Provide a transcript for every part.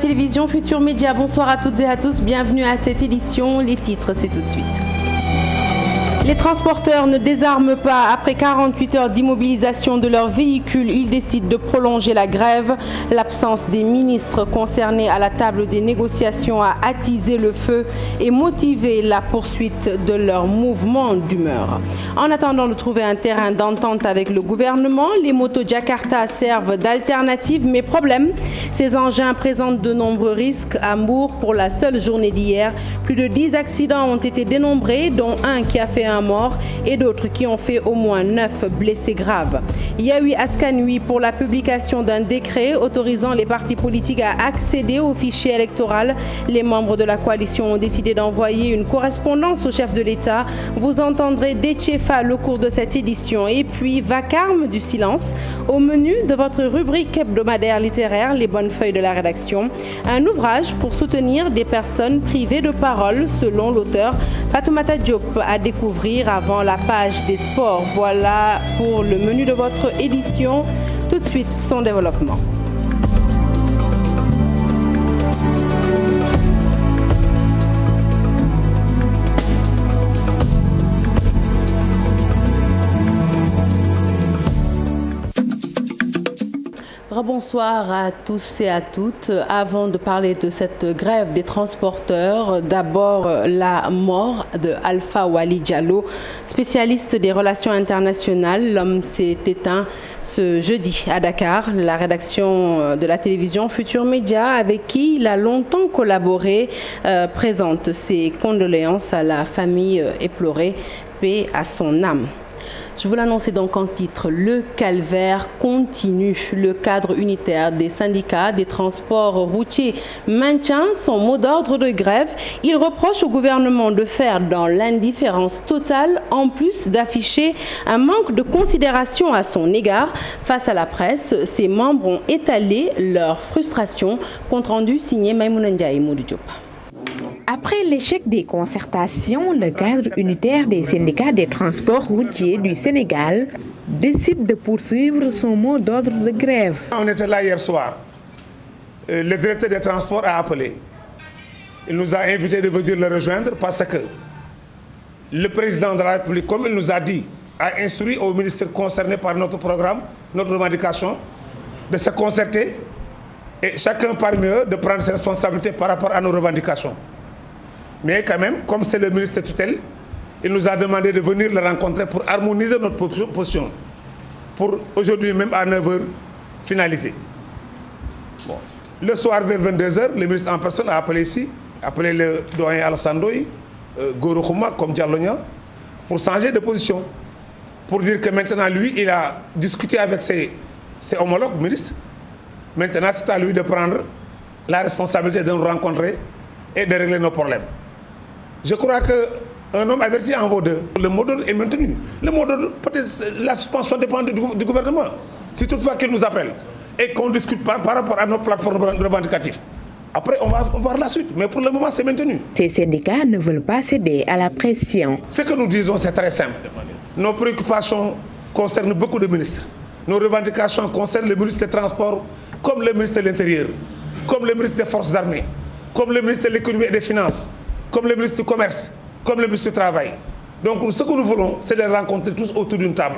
télévision Futur Média. Bonsoir à toutes et à tous. Bienvenue à cette édition. Les titres, c'est tout de suite. Les transporteurs ne désarment pas. Après 48 heures d'immobilisation de leurs véhicules, ils décident de prolonger la grève. L'absence des ministres concernés à la table des négociations a attisé le feu et motivé la poursuite de leur mouvement d'humeur. En attendant de trouver un terrain d'entente avec le gouvernement, les motos Jakarta servent d'alternative. Mais problème, ces engins présentent de nombreux risques. À Mbour, pour la seule journée d'hier, plus de 10 accidents ont été dénombrés, dont un qui a fait un mort et d'autres qui ont fait au moins 9 blessés graves. Yewwi Askan Wi pour la publication d'un décret autorisant les partis politiques à accéder au fichier électoral. Les membres de la coalition ont décidé d'envoyer une correspondance au chef de l'État. Vous entendrez Déthié Fall au cours de cette édition. Et puis vacarme du silence au menu de votre rubrique hebdomadaire littéraire Les bonnes feuilles de la rédaction. Un ouvrage pour soutenir des personnes privées de parole selon l'auteur Fatoumata Diop à découvrir avant la page des sports. Voilà pour le menu de votre édition. Tout de suite, son développement. Bonsoir à tous et à toutes. Avant de parler de cette grève des transporteurs, d'abord la mort de Alpha Wali Diallo, spécialiste des relations internationales. L'homme s'est éteint ce jeudi à Dakar. La rédaction de la télévision Futur Média, avec qui il a longtemps collaboré, présente ses condoléances à la famille éplorée. Paix à son âme. Je vous l'annonçais donc en titre, le calvaire continue. Le cadre unitaire des syndicats des transports routiers maintient son mot d'ordre de grève. Il reproche au gouvernement de faire dans l'indifférence totale, en plus d'afficher un manque de considération à son égard. Face à la presse, ses membres ont étalé leur frustration. Compte rendu signé Maïmouna Ndiaye et Modou Diop. Après l'échec des concertations, le cadre unitaire des syndicats des transports routiers du Sénégal décide de poursuivre son mot d'ordre de grève. On était là hier soir. Le directeur des transports a appelé. Il nous a invités de venir le rejoindre parce que le président de la République, comme il nous a dit, a instruit aux ministres concernés par notre programme, notre revendication, de se concerter et chacun parmi eux de prendre ses responsabilités par rapport à nos revendications. Mais quand même, comme c'est le ministre tutelle, il nous a demandé de venir le rencontrer pour harmoniser notre position. Pour aujourd'hui même à 9h finaliser. Bon. Le soir vers 22h, le ministre en personne a appelé ici, appelé le doyen Alassane Ndoye, Goro Khouma comme Diallonia, pour changer de position. Pour dire que maintenant, lui, il a discuté avec ses homologues ministres. Maintenant, c'est à lui de prendre la responsabilité de nous rencontrer et de régler nos problèmes. Je crois qu'un homme averti en vaut deux. Le mot d'ordre est maintenu. Le mot d'ordre, peut-être la suspension dépend du gouvernement. Si toutefois qu'il nous appelle et qu'on discute par rapport à nos plateformes revendicatives, après on va voir la suite. Mais pour le moment, c'est maintenu. Ces syndicats ne veulent pas céder à la pression. Ce que nous disons, c'est très simple. Nos préoccupations concernent beaucoup de ministres. Nos revendications concernent le ministre des Transports, comme le ministre de l'Intérieur, comme le ministre des Forces armées, comme le ministre de l'Économie et des Finances, comme le ministre du Commerce, comme le ministre du Travail. Donc ce que nous voulons, c'est de les rencontrer tous autour d'une table.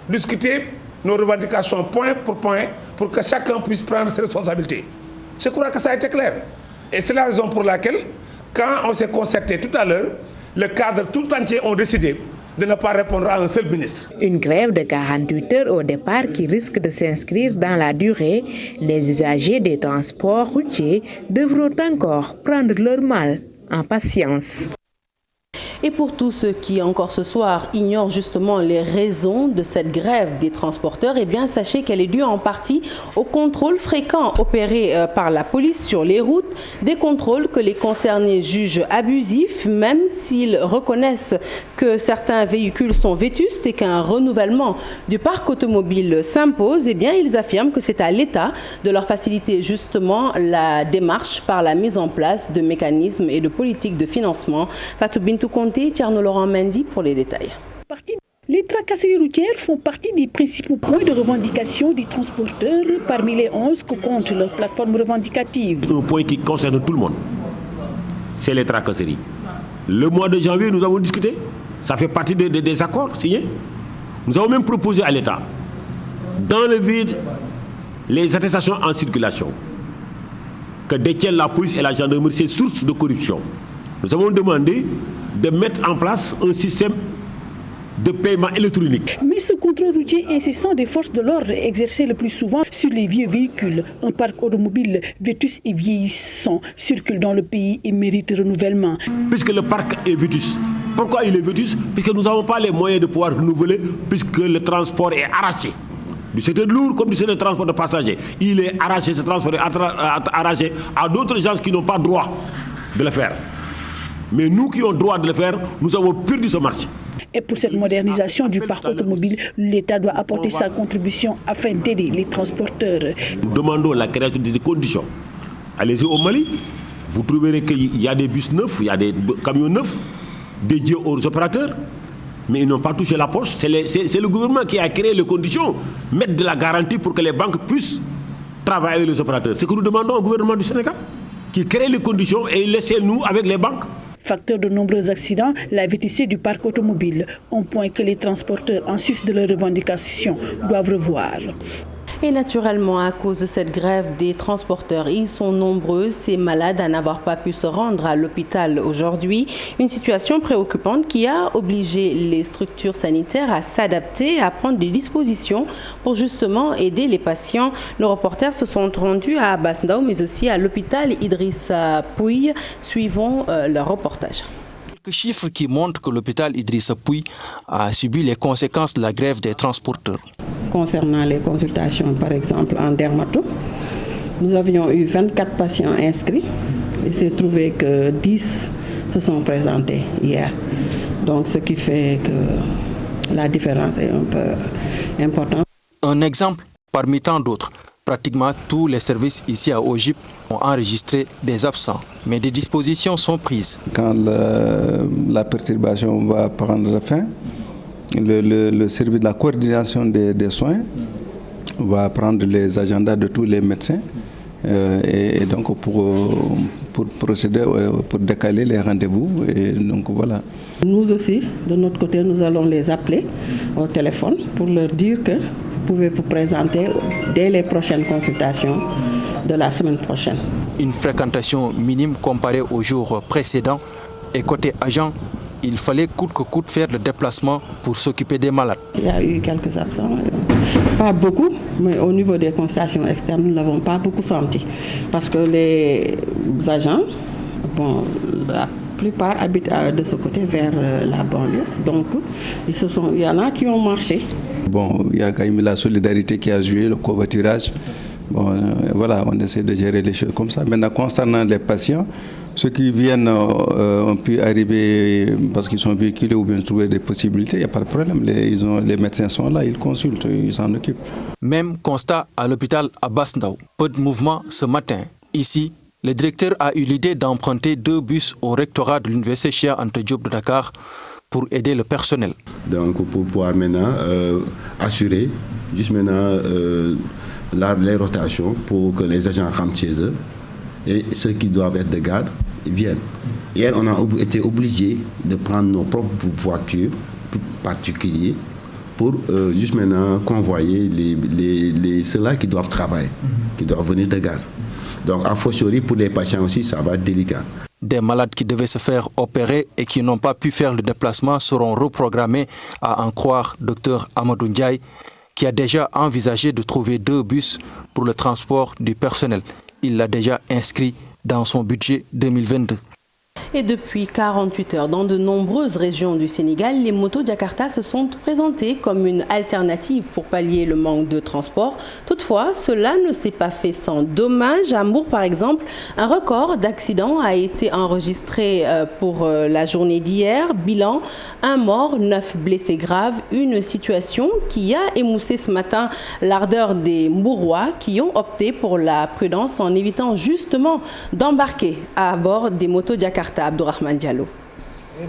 Discuter nos revendications point pour point pour que chacun puisse prendre ses responsabilités. Je crois que ça a été clair. Et c'est la raison pour laquelle, quand on s'est concerté tout à l'heure, le cadre tout entier ont décidé de ne pas répondre à un seul ministre. Une grève de 48 heures au départ qui risque de s'inscrire dans la durée. Les usagers des transports routiers devront encore prendre leur mal en patience. Et pour tous ceux qui, encore ce soir, ignorent justement les raisons de cette grève des transporteurs, eh bien, sachez qu'elle est due en partie aux contrôles fréquents opérés par la police sur les routes, des contrôles que les concernés jugent abusifs, même s'ils reconnaissent que certains véhicules sont vétustes et qu'un renouvellement du parc automobile s'impose. Eh bien, ils affirment que c'est à l'État de leur faciliter justement la démarche par la mise en place de mécanismes et de politiques de financement. Fatou Bintou Conté, Tierno Laurent Mendy pour les détails. Les tracasseries routières font partie des principaux points de revendication des transporteurs parmi les 11 que compte leur plateforme revendicative. Un point qui concerne tout le monde, c'est les tracasseries. Le mois de janvier, nous avons discuté. Ça fait partie des accords signés. Nous avons même proposé à l'État d'enlever les attestations en circulation que détiennent la police et la gendarmerie, c'est source de corruption. Nous avons demandé de mettre en place un système de paiement électronique. Mais ce contrôle routier incessant des forces de l'ordre est exercé le plus souvent sur les vieux véhicules. Un parc automobile vétus et vieillissant circule dans le pays et mérite renouvellement. Puisque le parc est vétus. Pourquoi il est vétus? Puisque nous n'avons pas les moyens de pouvoir renouveler, puisque le transport est arraché. Du secteur lourd comme du secteur de transport de passagers. Il est arraché, ce transport est arraché à d'autres gens qui n'ont pas droit de le faire. Mais nous qui avons droit de le faire, nous avons perdu ce marché. Et pour cette modernisation du parc automobile, l'État doit apporter sa contribution afin d'aider les transporteurs. Nous demandons la création des conditions. Allez-y au Mali, vous trouverez qu'il y a des bus neufs, il y a des camions neufs dédiés aux opérateurs, mais ils n'ont pas touché la poche. C'est le gouvernement qui a créé les conditions, mettre de la garantie pour que les banques puissent travailler avec les opérateurs. C'est ce que nous demandons au gouvernement du Sénégal, qui crée les conditions et laissez-nous avec les banques. Facteur de nombreux accidents, la vétusté du parc automobile, un point que les transporteurs, en sus de leurs revendications, doivent revoir. Et naturellement, à cause de cette grève des transporteurs, ils sont nombreux, ces malades, à n'avoir pas pu se rendre à l'hôpital aujourd'hui. Une situation préoccupante qui a obligé les structures sanitaires à s'adapter, à prendre des dispositions pour justement aider les patients. Nos reporters se sont rendus à Abass Ndao, mais aussi à l'hôpital Idrissa Pouye. Suivons leur reportage. Quelques chiffres qui montrent que l'hôpital Idrissa Pouye a subi les conséquences de la grève des transporteurs. Concernant les consultations, par exemple, en dermato, nous avions eu 24 patients inscrits. Il s'est trouvé que 10 se sont présentés hier. Donc, ce qui fait que la différence est un peu importante. Un exemple parmi tant d'autres. Pratiquement tous les services ici à OJIP ont enregistré des absents, mais des dispositions sont prises. Quand la perturbation va prendre fin, le service de la coordination des soins va prendre les agendas de tous les médecins et donc pour procéder, pour décaler les rendez-vous. Et donc voilà. Nous aussi, de notre côté, nous allons les appeler au téléphone pour leur dire que vous pouvez vous présenter dès les prochaines consultations de la semaine prochaine. Une fréquentation minime comparée aux jours précédents et côté agent, il fallait coûte que coûte faire le déplacement pour s'occuper des malades. Il y a eu quelques absents, pas beaucoup, mais au niveau des consultations externes, nous ne l'avons pas beaucoup senti. Parce que les agents, la plupart habitent de ce côté vers la banlieue. Donc, il y en a qui ont marché. Il y a quand même la solidarité qui a joué, le covoiturage. Voilà, on essaie de gérer les choses comme ça. Maintenant, concernant les patients, ceux qui viennent ont pu arriver parce qu'ils sont véhiculés ou bien trouver des possibilités, il n'y a pas de problème. Les médecins sont là, ils consultent, ils s'en occupent. Même constat à l'hôpital Abass Ndao. Peu de mouvement ce matin. Ici, le directeur a eu l'idée d'emprunter 2 bus au rectorat de l'université Cheikh Anta Diop de Dakar pour aider le personnel. Donc pour pouvoir maintenant assurer juste maintenant les rotations pour que les agents rentrent chez eux et ceux qui doivent être de garde viennent. Hier, on a été obligés de prendre nos propres voitures particulières pour juste maintenant convoyer ceux-là qui doivent travailler, qui doivent venir de garde. Donc, a fortiori, pour les patients aussi, ça va être délicat. Des malades qui devaient se faire opérer et qui n'ont pas pu faire le déplacement seront reprogrammés, à en croire Dr Amadou Ndiaye, qui a déjà envisagé de trouver 2 bus pour le transport du personnel. Il l'a déjà inscrit dans son budget 2022. Et depuis 48 heures, dans de nombreuses régions du Sénégal, les motos Jakarta se sont présentées comme une alternative pour pallier le manque de transport. Toutefois, cela ne s'est pas fait sans dommages. À Mbour, par exemple, un record d'accidents a été enregistré pour la journée d'hier. Bilan, 1 mort, 9 blessés graves. Une situation qui a émoussé ce matin l'ardeur des Mbourois qui ont opté pour la prudence en évitant justement d'embarquer à bord des motos Jakarta. Abdourahmane Diallo.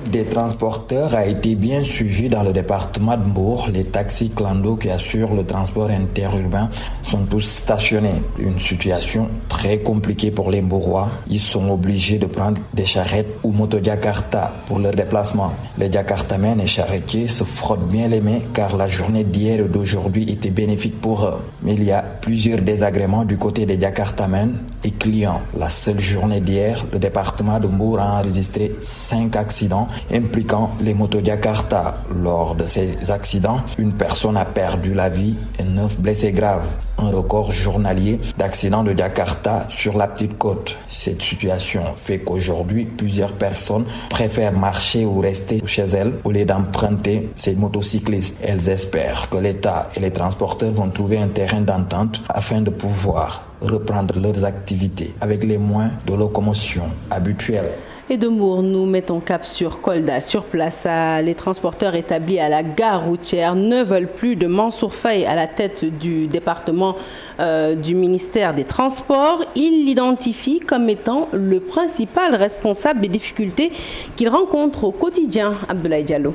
Des transporteurs a été bien suivi dans le département de Mbour. Les taxis clando qui assurent le transport interurbain sont tous stationnés. Une situation très compliquée pour les Mbourois. Ils sont obligés de prendre des charrettes ou moto-Jakarta pour leur déplacement. Les Jakartamens et charretiers se frottent bien les mains car la journée d'hier et d'aujourd'hui était bénéfique pour eux. Mais il y a plusieurs désagréments du côté des Jakartamens et clients. La seule journée d'hier, le département de Mbour a enregistré 5 accidents impliquant les motos Jakarta. Lors de ces accidents, une personne a perdu la vie et 9 blessés graves. Un record journalier d'accidents de Jakarta sur la Petite Côte. Cette situation fait qu'aujourd'hui, plusieurs personnes préfèrent marcher ou rester chez elles au lieu d'emprunter ces motocyclistes. Elles espèrent que l'État et les transporteurs vont trouver un terrain d'entente afin de pouvoir reprendre leurs activités avec les moyens de locomotion habituels. Et de Mbour, nous mettons cap sur Kolda. Sur place, les transporteurs établis à la gare routière ne veulent plus de Mansour Faye à la tête du département du ministère des Transports. Ils l'identifient comme étant le principal responsable des difficultés qu'ils rencontrent au quotidien. Abdoulaye Diallo.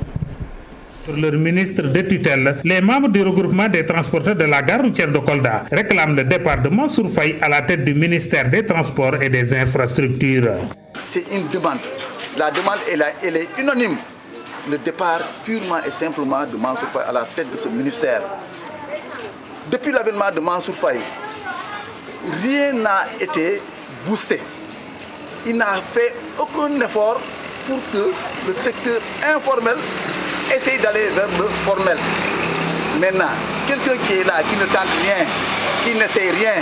Pour leur ministre de tutelle, les membres du regroupement des transporteurs de la gare routière de Kolda réclament le départ de Mansour Faye à la tête du ministère des Transports et des Infrastructures. C'est une demande. La demande, elle est unanime. Le départ purement et simplement de Mansour Faye à la tête de ce ministère. Depuis l'avènement de Mansour Faye, rien n'a été boosté. Il n'a fait aucun effort pour que le secteur informel essaye d'aller vers le formel. Maintenant, quelqu'un qui est là, qui ne tente rien, qui n'essaye rien,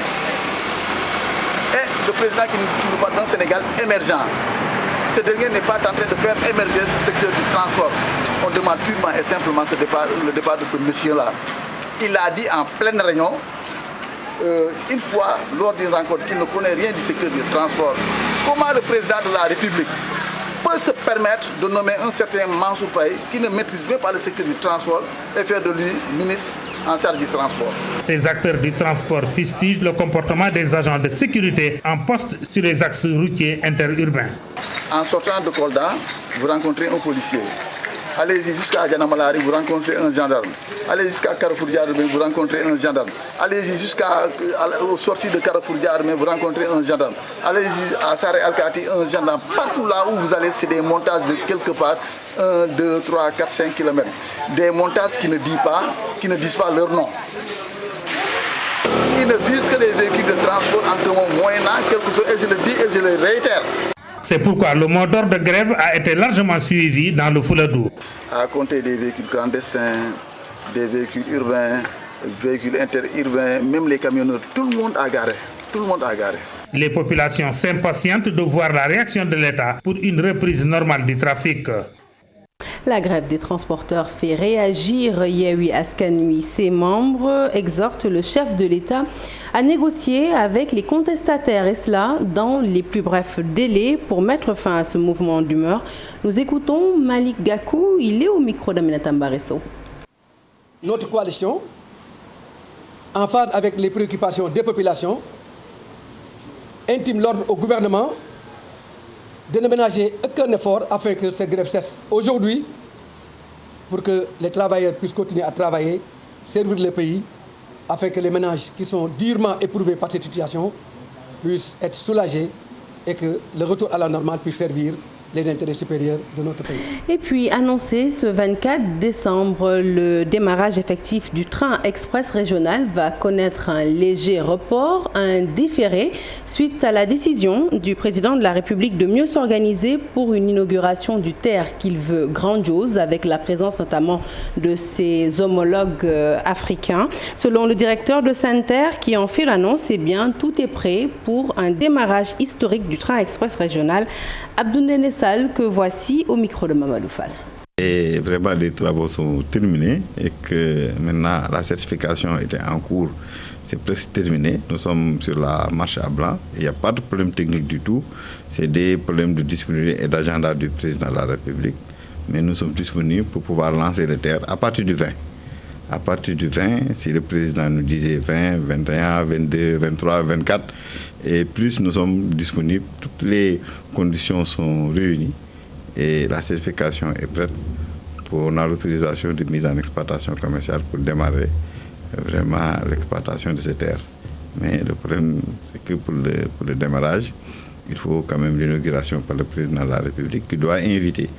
et le président qui nous parle d'un Sénégal émergent. Ce dernier n'est pas en train de faire émerger ce secteur du transport. On demande purement et simplement le départ de ce monsieur-là. Il a dit en pleine réunion, une fois, lors d'une rencontre, qu'il ne connaît rien du secteur du transport. Comment le président de la République peut se permettre de nommer un certain Mansour Faye qui ne maîtrise même pas le secteur du transport et faire de lui ministre en charge du transport. Ces acteurs du transport fustigent le comportement des agents de sécurité en poste sur les axes routiers interurbains. En sortant de Kolda, vous rencontrez un policier. Allez-y jusqu'à Djanamalari, vous rencontrez un gendarme. Allez jusqu'à Carrefour Diarmé, vous rencontrez un gendarme. Allez-y jusqu'aux sorties de Carrefour Diarmé, vous rencontrez un gendarme. Allez-y à Saré Alkati, un gendarme. Partout là où vous allez, c'est des montages de quelque part 1, 2, 3, 4, 5 km. Des montages qui ne disent pas leur nom. Ils ne visent que les véhicules de transport en commun moyennant quelque chose, et je le dis et je le réitère. C'est pourquoi le mot d'ordre de grève a été largement suivi dans le Fouladou. À compter des véhicules clandestins, des véhicules urbains, véhicules interurbains, même les camionneurs, tout le monde a garé. Tout le monde a garé. Les populations s'impatientent de voir la réaction de l'État pour une reprise normale du trafic. La grève des transporteurs fait réagir Yewwi Askan Wi. Ses membres exhortent le chef de l'État à négocier avec les contestataires, et cela dans les plus brefs délais pour mettre fin à ce mouvement d'humeur. Nous écoutons Malik Gakou, il est au micro d'Aminata Mbaresso. Notre coalition, en phase avec les préoccupations des populations, intime l'ordre au gouvernement de ne ménager aucun effort afin que cette grève cesse aujourd'hui, pour que les travailleurs puissent continuer à travailler, servir le pays, afin que les ménages qui sont durement éprouvés par cette situation puissent être soulagés et que le retour à la normale puisse servir les intérêts supérieurs de notre pays. Et puis annoncé ce 24 décembre, le démarrage effectif du train express régional va connaître un léger report, un différé, suite à la décision du président de la République de mieux s'organiser pour une inauguration du TER qu'il veut grandiose, avec la présence notamment de ses homologues africains. Selon le directeur de Saint-Ter qui en fait l'annonce, eh bien, tout est prêt pour un démarrage historique du train express régional. Abdoundene Sall, que voici au micro de Mamadou Fall. Et vraiment, les travaux sont terminés et que maintenant la certification était en cours. C'est presque terminé. Nous sommes sur la marche à blanc. Il n'y a pas de problème technique du tout. C'est des problèmes de disponibilité et d'agenda du président de la République. Mais nous sommes disponibles pour pouvoir lancer le TER à partir du 20. À partir du 20, si le président nous disait 20, 21, 22, 23, 24, et plus nous sommes disponibles, toutes les conditions sont réunies et la certification est prête. On a l'autorisation de mise en exploitation commerciale pour démarrer vraiment l'exploitation de ces terres. Mais le problème, c'est que pour le démarrage, il faut quand même l'inauguration par le président de la République qui doit inviter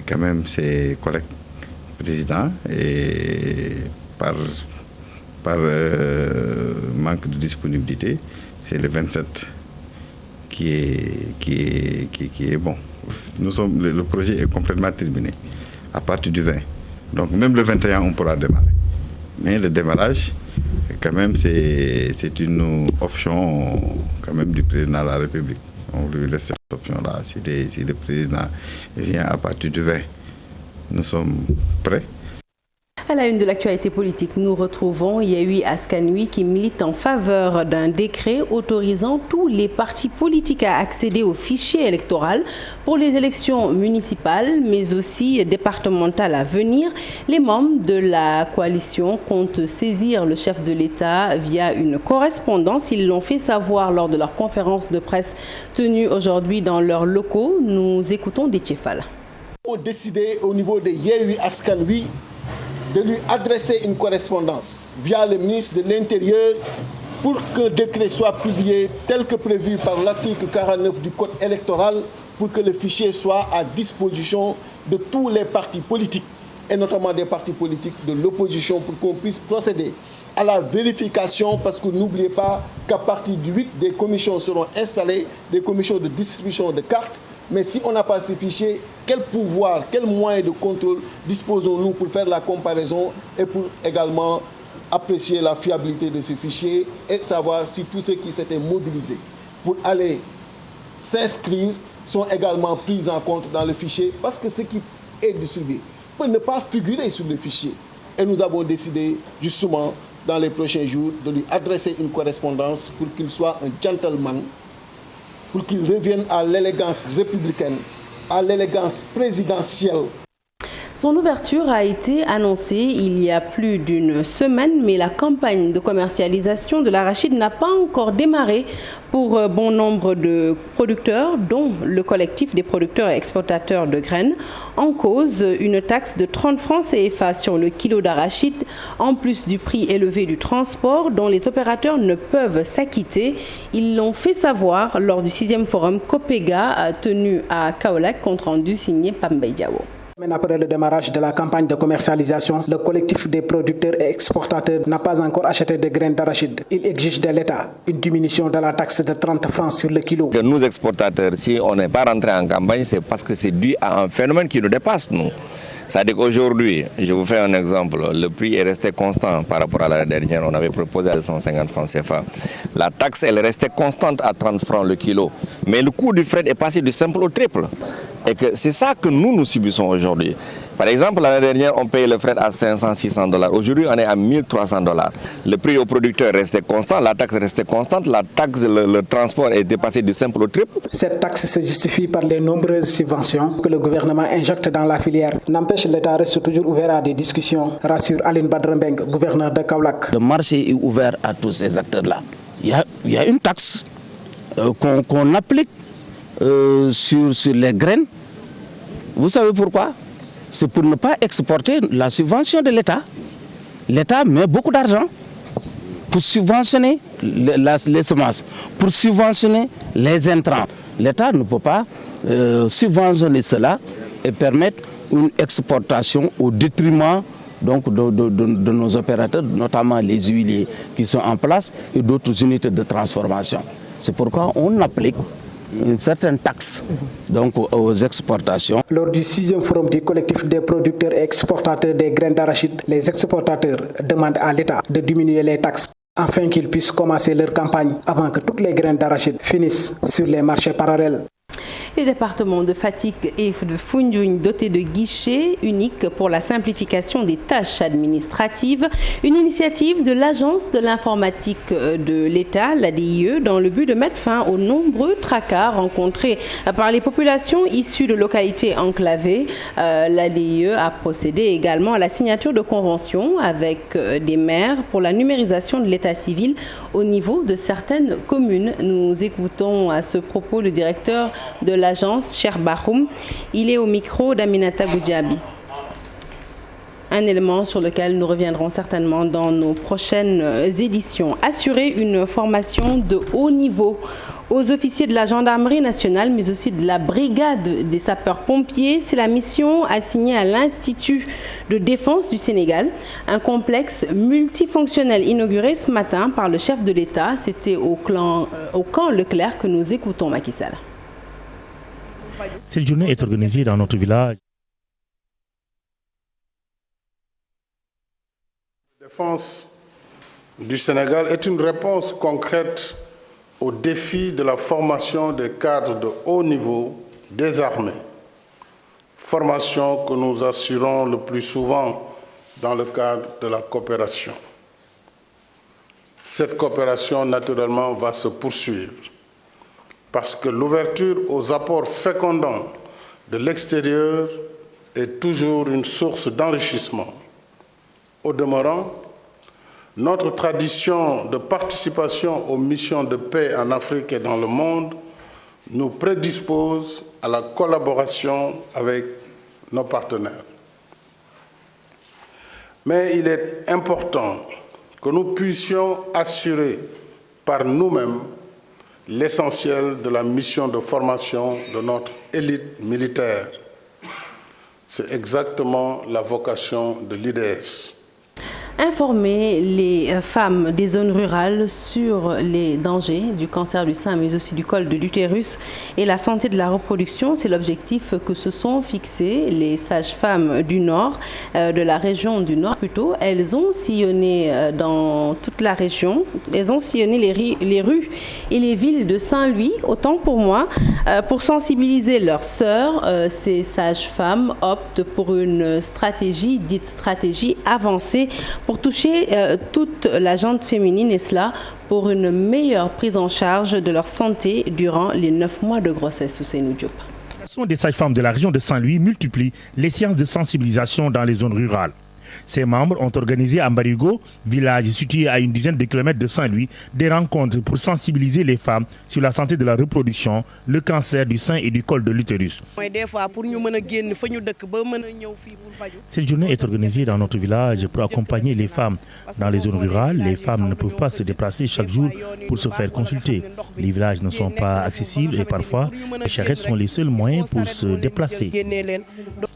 quand même ses collègues présidents et par manque de disponibilité, c'est le 27 qui est bon. Le projet est complètement terminé à partir du 20. Donc même le 21, on pourra démarrer. Mais le démarrage, quand même, c'est une option quand même du président de la République. On lui laisse cette option-là. Si le président vient à partir du 20, nous sommes prêts. À la une de l'actualité politique, nous retrouvons Yewwi Askan Wi qui milite en faveur d'un décret autorisant tous les partis politiques à accéder au fichier électoral pour les élections municipales, mais aussi départementales à venir. Les membres de la coalition comptent saisir le chef de l'État via une correspondance. Ils l'ont fait savoir lors de leur conférence de presse tenue aujourd'hui dans leurs locaux. Nous écoutons Déthié Fall. On a décidé au niveau de Yewwi Askan Wi de lui adresser une correspondance via le ministre de l'Intérieur pour qu'un décret soit publié tel que prévu par l'article 49 du Code électoral pour que le fichier soit à disposition de tous les partis politiques et notamment des partis politiques de l'opposition pour qu'on puisse procéder à la vérification parce que n'oubliez pas qu'à partir du 8, des commissions seront installées, des commissions de distribution de cartes. Mais si on n'a pas ce fichier, quel pouvoir, quel moyen de contrôle disposons-nous pour faire la comparaison et pour également apprécier la fiabilité de ce fichier et savoir si tous ceux qui s'étaient mobilisés pour aller s'inscrire sont également pris en compte dans le fichier parce que ce qui est distribué peut ne pas figurer sur le fichier. Et nous avons décidé justement dans les prochains jours de lui adresser une correspondance pour qu'il soit un gentleman, pour qu'il revienne à l'élégance républicaine, à l'élégance présidentielle. Son ouverture a été annoncée il y a plus d'une semaine, mais la campagne de commercialisation de l'arachide n'a pas encore démarré pour bon nombre de producteurs, dont le collectif des producteurs et exportateurs de graines. En cause, une taxe de 30 francs CFA sur le kilo d'arachide, en plus du prix élevé du transport, dont les opérateurs ne peuvent s'acquitter. Ils l'ont fait savoir lors du 6e forum COPEGA tenu à Kaolack, compte rendu signé Pambay Diawo. Après le démarrage de la campagne de commercialisation, le collectif des producteurs et exportateurs n'a pas encore acheté de graines d'arachide. Il exige de l'État une diminution de la taxe de 30 francs sur le kilo. Nous exportateurs, si on n'est pas rentré en campagne, c'est parce que c'est dû à un phénomène qui nous dépasse, nous. C'est-à-dire qu'aujourd'hui, je vous fais un exemple, le prix est resté constant par rapport à l'année dernière, on avait proposé à 150 francs CFA. La taxe, elle est restée constante à 30 francs le kilo, mais le coût du fret est passé du simple au triple. Et que c'est ça que nous subissons aujourd'hui. Par exemple, l'année dernière, on payait le fret à 500-600 $. Aujourd'hui, on est à 1300 $. Le prix au producteur restait constant, la taxe restait constante, la taxe, le transport est dépassé du simple au triple. Cette taxe se justifie par les nombreuses subventions que le gouvernement injecte dans la filière. N'empêche, l'État reste toujours ouvert à des discussions, rassure Aline Badrambeng, gouverneur de Kaolack. Le marché est ouvert à tous ces acteurs-là. Il y a une taxe qu'on applique sur les graines. Vous savez pourquoi? C'est pour ne pas exporter la subvention de l'État. L'État met beaucoup d'argent pour subventionner les semences, pour subventionner les intrants. L'État ne peut pas subventionner cela et permettre une exportation au détriment donc, de nos opérateurs, notamment les huiliers qui sont en place et d'autres unités de transformation. C'est pourquoi on applique une certaine taxe donc, aux exportations. Lors du 6e forum du collectif des producteurs et exportateurs des graines d'arachide, les exportateurs demandent à l'État de diminuer les taxes afin qu'ils puissent commencer leur campagne avant que toutes les graines d'arachide finissent sur les marchés parallèles. Les départements de Fatick et de Foundiougne dotés de guichets uniques pour la simplification des tâches administratives. Une initiative de l'Agence de l'informatique de l'État, l'ADIE, dans le but de mettre fin aux nombreux tracas rencontrés par les populations issues de localités enclavées. L'ADIE a procédé également à la signature de conventions avec des maires pour la numérisation de l'état civil au niveau de certaines communes. Nous écoutons à ce propos le directeur de l'agence, Cher Bahoum. Il est au micro d'Aminata Goudjabi. Un élément sur lequel nous reviendrons certainement dans nos prochaines éditions. Assurer une formation de haut niveau aux officiers de la gendarmerie nationale, mais aussi de la brigade des sapeurs-pompiers. C'est la mission assignée à l'Institut de défense du Sénégal, un complexe multifonctionnel inauguré ce matin par le chef de l'État. C'était au camp Leclerc que nous écoutons Macky Sall. Cette journée est organisée dans notre village. La défense du Sénégal est une réponse concrète au défi de la formation des cadres de haut niveau des armées. Formation que nous assurons le plus souvent dans le cadre de la coopération. Cette coopération, naturellement, va se poursuivre parce que l'ouverture aux apports fécondants de l'extérieur est toujours une source d'enrichissement. Au demeurant, notre tradition de participation aux missions de paix en Afrique et dans le monde nous prédispose à la collaboration avec nos partenaires. Mais il est important que nous puissions assurer par nous-mêmes l'essentiel de la mission de formation de notre élite militaire. C'est exactement la vocation de l'IDS. Informer les femmes des zones rurales sur les dangers du cancer du sein, mais aussi du col de l'utérus et la santé de la reproduction. C'est l'objectif que se sont fixés les sages-femmes du Nord, de la région du Nord plutôt. Elles ont sillonné dans toute la région. Elles ont sillonné les rues et les villes de Saint-Louis, autant pour moi, pour sensibiliser leurs sœurs. Ces sages-femmes optent pour une stratégie, dite stratégie avancée, pour toucher toute la gente féminine, et cela pour une meilleure prise en charge de leur santé durant les 9 mois de grossesse. Ousseynou Diop. L'association des sages-femmes de la région de Saint-Louis multiplie les séances de sensibilisation dans les zones rurales. Ses membres ont organisé à Mbarigo, village situé à une dizaine de kilomètres de Saint-Louis, des rencontres pour sensibiliser les femmes sur la santé de la reproduction, le cancer du sein et du col de l'utérus. Cette journée est organisée dans notre village pour accompagner les femmes. Dans les zones rurales, les femmes ne peuvent pas se déplacer chaque jour pour se faire consulter. Les villages ne sont pas accessibles et parfois, les charrettes sont les seuls moyens pour se déplacer.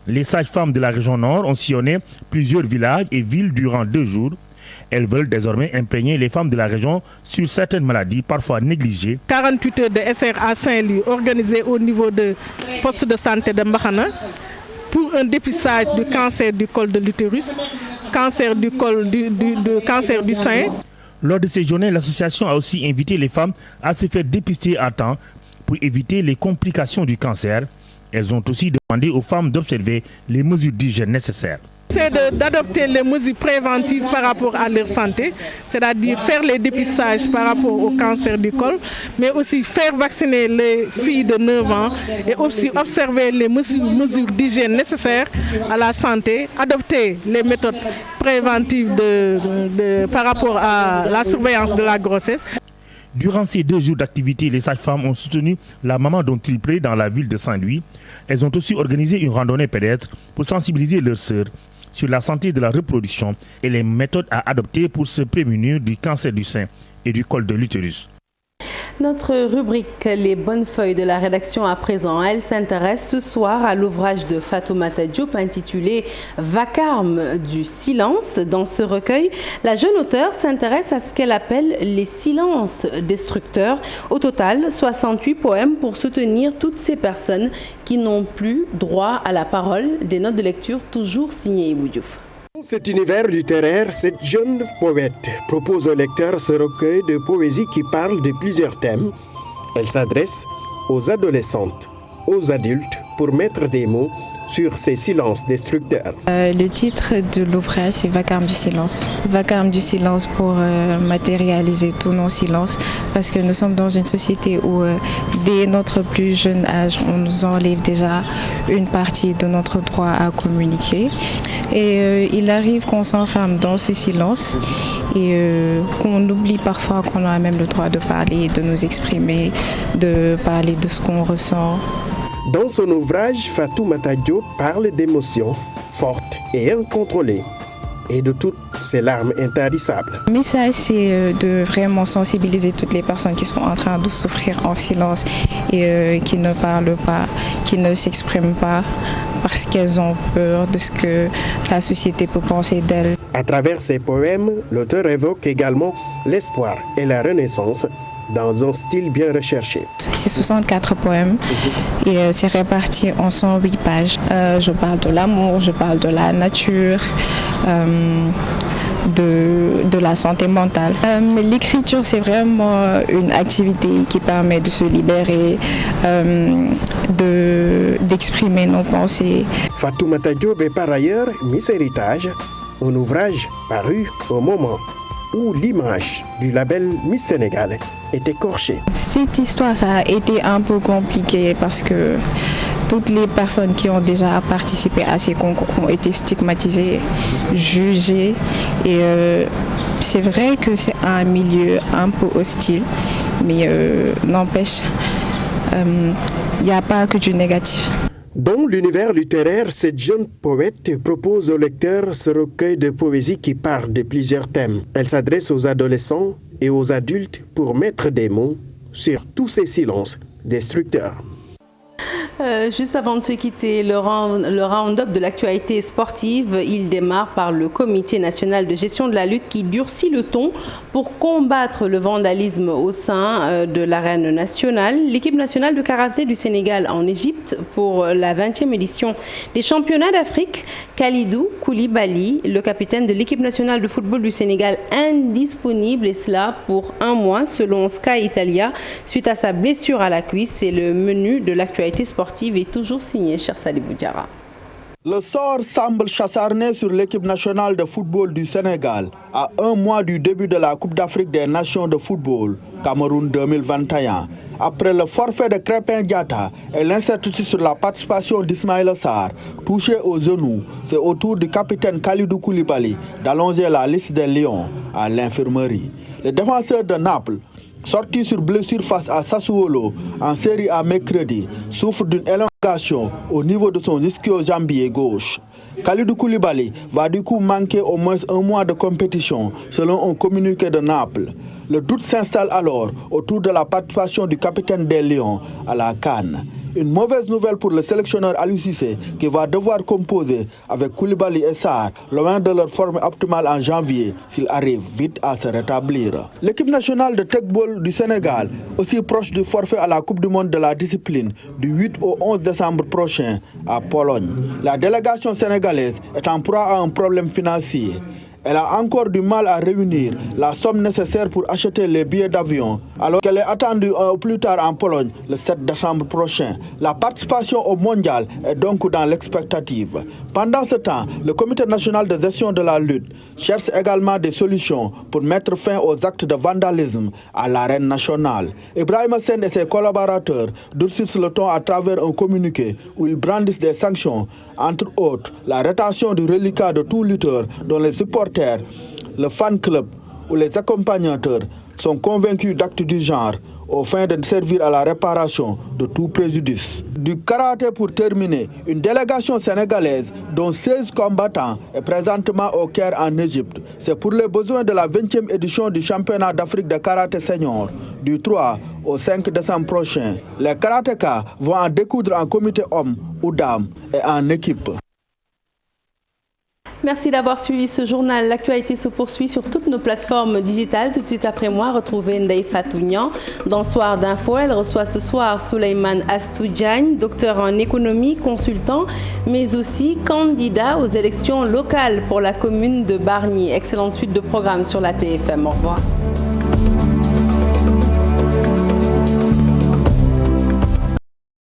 Les sages-femmes de la région Nord ont sillonné plusieurs villages et villes durant 2 jours. Elles veulent désormais imprégner les femmes de la région sur certaines maladies parfois négligées. 48 heures de SR à Saint-Louis organisées au niveau de poste de santé de Mbakhana pour un dépistage du cancer du col de l'utérus, cancer du col cancer du sein. Lors de ces journées, l'association a aussi invité les femmes à se faire dépister à temps pour éviter les complications du cancer. Elles ont aussi demandé aux femmes d'observer les mesures d'hygiène nécessaires. C'est d'adopter les mesures préventives par rapport à leur santé, c'est-à-dire faire les dépistages par rapport au cancer du col, mais aussi faire vacciner les filles de 9 ans et aussi observer les mesures d'hygiène nécessaires à la santé, adopter les méthodes préventives par rapport à la surveillance de la grossesse. Durant ces 2 jours d'activité, les sages-femmes ont soutenu la maman d'un triplé dans la ville de Saint-Louis. Elles ont aussi organisé une randonnée pédestre pour sensibiliser leurs sœurs sur la santé de la reproduction et les méthodes à adopter pour se prémunir du cancer du sein et du col de l'utérus. Notre rubrique Les bonnes feuilles de la rédaction à présent, elle s'intéresse ce soir à l'ouvrage de Fatoumata Diop intitulé Vacarme du silence. Dans ce recueil, la jeune auteure s'intéresse à ce qu'elle appelle les silences destructeurs. Au total, 68 poèmes pour soutenir toutes ces personnes qui n'ont plus droit à la parole. Des notes de lecture toujours signées Ibou Diouf. Dans cet univers littéraire, cette jeune poète propose au lecteur ce recueil de poésie qui parle de plusieurs thèmes. Elle s'adresse aux adolescentes, aux adultes, pour mettre des mots sur ces silences destructeurs. Le titre de l'ouvrage, c'est Vacarme du silence. Vacarme du silence pour matérialiser tous nos silences, parce que nous sommes dans une société où, dès notre plus jeune âge, on nous enlève déjà une partie de notre droit à communiquer. Et il arrive qu'on s'enferme dans ces silences et qu'on oublie parfois qu'on a même le droit de parler, de nous exprimer, de parler de ce qu'on ressent, Dans son ouvrage, Fatoumata Diop parle d'émotions fortes et incontrôlées et de toutes ces larmes intarissables. Le message, c'est de vraiment sensibiliser toutes les personnes qui sont en train de souffrir en silence et qui ne parlent pas, qui ne s'expriment pas parce qu'elles ont peur de ce que la société peut penser d'elles. À travers ses poèmes, l'auteur évoque également l'espoir et la renaissance dans un style bien recherché. C'est 64 poèmes et c'est réparti en 108 pages. Je parle de l'amour, je parle de la nature, de la santé mentale. Mais l'écriture, c'est vraiment une activité qui permet de se libérer, d'exprimer nos pensées. Fatoumata Diop est par ailleurs Miss Héritage, un ouvrage paru au moment où l'image du label Miss Sénégal est écorchée. Cette histoire, ça a été un peu compliqué parce que toutes les personnes qui ont déjà participé à ces concours ont été stigmatisées, jugées. Et c'est vrai que c'est un milieu un peu hostile, mais n'empêche, il n'y a pas que du négatif. Dans l'univers littéraire, cette jeune poète propose au lecteur ce recueil de poésie qui parle de plusieurs thèmes. Elle s'adresse aux adolescents et aux adultes pour mettre des mots sur tous ces silences destructeurs. Juste avant de se quitter, le round-up de l'actualité sportive, il démarre par le Comité national de gestion de la lutte qui durcit le ton pour combattre le vandalisme au sein de l'arène nationale. L'équipe nationale de karaté du Sénégal en Égypte pour la 20e édition des championnats d'Afrique. Kalidou Koulibaly, le capitaine de l'équipe nationale de football du Sénégal, indisponible, et cela pour 1 mois selon Sky Italia suite à sa blessure à la cuisse. C'est le menu de l'actualité sportive est toujours signé Cher Salibou Diarra. Le sort semble s'acharner sur l'équipe nationale de football du Sénégal à 1 mois du début de la Coupe d'Afrique des Nations de football Cameroun 2021. Après le forfait de Crépin Diatta et l'incertitude sur la participation d'Ismaïla Sarr, touché au genou, c'est au tour du capitaine Kalidou Koulibaly d'allonger la liste des Lions à l'infirmerie. Le défenseur de Naples, sorti sur blessure face à Sassuolo en Série A mercredi, souffre d'une élongation au niveau de son ischio-jambier gauche. Kalidou Koulibaly va du coup manquer au moins 1 mois de compétition, selon un communiqué de Naples. Le doute s'installe alors autour de la participation du capitaine des Lions à la CAN. Une mauvaise nouvelle pour le sélectionneur Aliou Cissé qui va devoir composer avec Koulibaly et Sarr, loin de leur forme optimale en janvier, s'ils arrivent vite à se rétablir. L'équipe nationale de Tekball du Sénégal, aussi proche du forfait à la Coupe du Monde de la discipline, du 8 au 11 décembre prochain à Pologne. La délégation sénégalaise est en proie à un problème financier. Elle a encore du mal à réunir la somme nécessaire pour acheter les billets d'avion, alors qu'elle est attendue au plus tard en Pologne le 7 décembre prochain. La participation au mondial est donc dans l'expectative. Pendant ce temps, le Comité national de gestion de la lutte cherche également des solutions pour mettre fin aux actes de vandalisme à l'arène nationale. Ibrahima Sène et ses collaborateurs durcissent le ton à travers un communiqué où ils brandissent des sanctions, entre autres la rétention du reliquat de tout lutteur dont les supporters, le fan club ou les accompagnateurs sont convaincus d'actes du genre au fin de servir à la réparation de tout préjudice. Du karaté pour terminer, une délégation sénégalaise dont 16 combattants est présentement au Caire en Égypte. C'est pour les besoins de la 20e édition du championnat d'Afrique de karaté senior du 3 au 5 décembre prochain. Les karatékas vont en découdre en comité hommes ou dames et en équipe. Merci d'avoir suivi ce journal. L'actualité se poursuit sur toutes nos plateformes digitales. Tout de suite après moi, retrouvez Ndeye Fatou Niang dans Soir d'Info. Elle reçoit ce soir Souleymane Astou Diagne, docteur en économie, consultant, mais aussi candidat aux élections locales pour la commune de Bargny. Excellente suite de programmes sur la TFM. Au revoir.